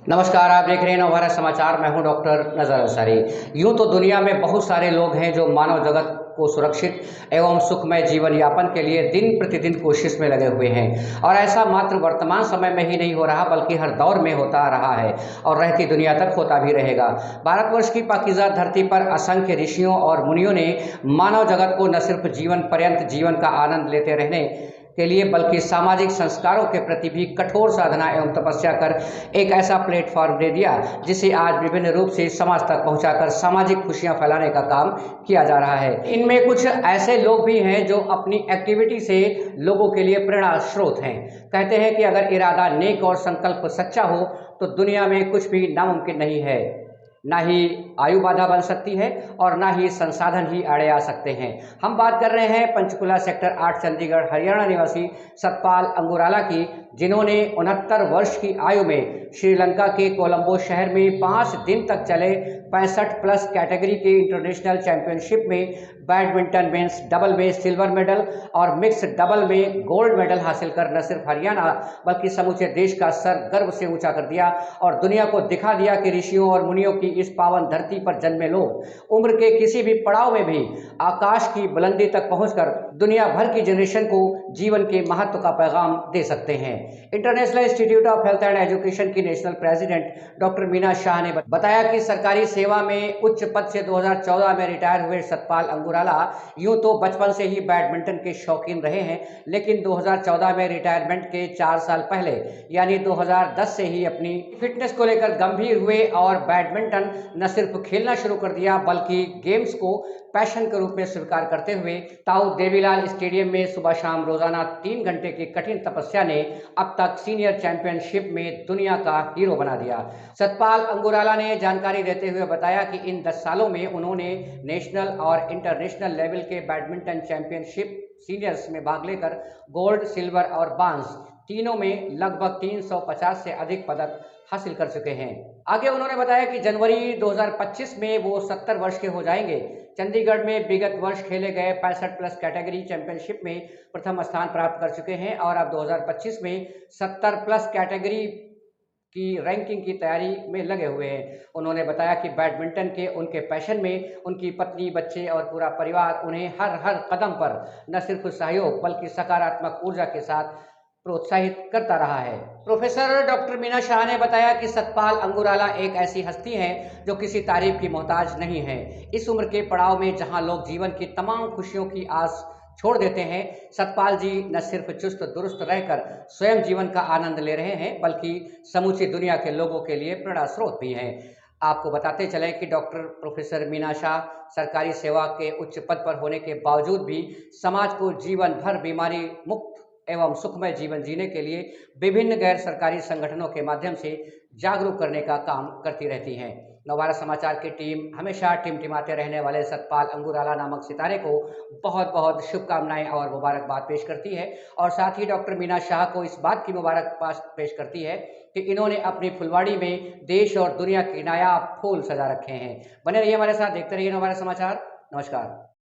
नमस्कार, आप देख रहे हैं नवभारत समाचार। मैं हूं डॉक्टर नजर अंसारी। यूं तो दुनिया में बहुत सारे लोग हैं जो मानव जगत को सुरक्षित एवं सुखमय जीवन यापन के लिए दिन प्रतिदिन कोशिश में लगे हुए हैं, और ऐसा मात्र वर्तमान समय में ही नहीं हो रहा बल्कि हर दौर में होता रहा है और रहती दुनिया तक होता भी रहेगा। भारतवर्ष की पाकीज़ा धरती पर असंख्य ऋषियों और मुनियों ने मानव जगत को न सिर्फ जीवन पर्यंत जीवन का आनंद लेते रहने के लिए बल्कि सामाजिक संस्कारों के प्रति भी कठोर साधना एवं तपस्या कर एक ऐसा प्लेटफॉर्म दे दिया जिसे आज विभिन्न रूप से समाज तक पहुंचाकर सामाजिक खुशियां फैलाने का काम किया जा रहा है। इनमें कुछ ऐसे लोग भी हैं जो अपनी एक्टिविटी से लोगों के लिए प्रेरणा स्रोत हैं। कहते हैं कि अगर इरादा नेक और संकल्प सच्चा हो तो दुनिया में कुछ भी नामुमकिन नहीं है। ना ही आयु बाधा बन सकती है और ना ही संसाधन ही आड़े आ सकते हैं। हम बात कर रहे हैं पंचकुला सेक्टर 8 चंडीगढ़ हरियाणा निवासी सतपाल अंगुराला की, जिन्होंने 69 वर्ष की आयु में श्रीलंका के कोलंबो शहर में 5 दिन तक चले 65 प्लस कैटेगरी के इंटरनेशनल चैंपियनशिप में बैडमिंटन मेंस डबल में सिल्वर मेडल और मिक्स डबल में गोल्ड मेडल हासिल कर न सिर्फ हरियाणा बल्कि समूचे देश का सर गर्व से ऊंचा कर दिया और दुनिया को दिखा दिया कि ऋषियों और मुनियों की इस पावन धरती पर जन्मे लोग उम्र के किसी भी पड़ाव में भी आकाश की बुलंदी तक पहुंचकर दुनिया भर की जनरेशन को जीवन के महत्व का पैगाम दे सकते हैं। International institute of health and education की national president doctor Meena Shah ने बताया कि सरकारी सेवा में उच्च पद से 2014 में रिटायर हुए सतपाल अंगुराला यूं तो बचपन से ही बैडमिंटन के शौकीन रहे हैं, लेकिन 2014 में रिटायरमेंट के 4 साल पहले यानी 2010 से ही अपनी फिटनेस को लेकर गंभीर हुए और बैडमिंटन न सिर्फ खेलना शुरू कर दिया बल्कि गेम्स को पैशन के रूप में स्वीकार करते हुए ताऊ देवीलाल स्टेडियम में सुबह शाम रोजाना 3 घंटे की कठिन तपस्या ने अब तक सीनियर चैंपियनशिप में दुनिया का हीरो बना दिया। सतपाल अंगुराला ने जानकारी देते हुए बताया कि इन 10 सालों में उन्होंने नेशनल और इंटरनेशनल लेवल के बैडमिंटन चैंपियनशिप सीनियर्स में भाग लेकर गोल्ड, सिल्वर और ब्रॉन्ज तीनों में लगभग 350 से अधिक पदक हासिल कर चुके हैं। आगे उन्होंने बताया कि जनवरी 2025 में वो 70 वर्ष के हो जाएंगे। चंडीगढ़ में विगत वर्ष खेले गए 65 प्लस कैटेगरी चैंपियनशिप में प्रथम स्थान प्राप्त कर चुके हैं और अब 2025 में 70 प्लस कैटेगरी की रैंकिंग की तैयारी में लगे हुए हैं। उन्होंने बताया कि बैडमिंटन के उनके पैशन में उनकी पत्नी, बच्चे और पूरा परिवार उन्हें हर हर कदम पर न सिर्फ सहयोग बल्कि सकारात्मक ऊर्जा के साथ प्रोत्साहित करता रहा है। प्रोफेसर डॉक्टर मीना शाह ने बताया कि सतपाल अंगुराला एक ऐसी हस्ती है जो किसी तारीफ की मोहताज नहीं है। इस उम्र के पड़ाव में जहां लोग जीवन की तमाम खुशियों की आस छोड़ देते हैं, सतपाल जी न सिर्फ चुस्त दुरुस्त रहकर स्वयं जीवन का आनंद ले रहे हैं बल्कि समूची दुनिया के लोगों के लिए प्रेरणा स्रोत भी हैं। आपको बताते चले कि डॉक्टर प्रोफेसर मीना शाह सरकारी सेवा के उच्च पद पर होने के बावजूद भी समाज को जीवन भर बीमारी मुक्त एवं सुखमय जीवन जीने के लिए विभिन्न गैर सरकारी संगठनों के माध्यम से जागरूक करने का काम करती रहती हैं। नवभारत समाचार की टीम हमेशा टिमटिमाते रहने वाले सतपाल अंगुराला नामक सितारे को बहुत बहुत शुभकामनाएं और मुबारकबाद पेश करती है और साथ ही डॉक्टर मीना शाह को इस बात की मुबारकबाद पेश करती है कि इन्होंने अपनी फुलवाड़ी में देश और दुनिया के नायाब फूल सजा रखे हैं। बने रहिए हमारे साथ, देखते रहिए नवभारत समाचार। नमस्कार।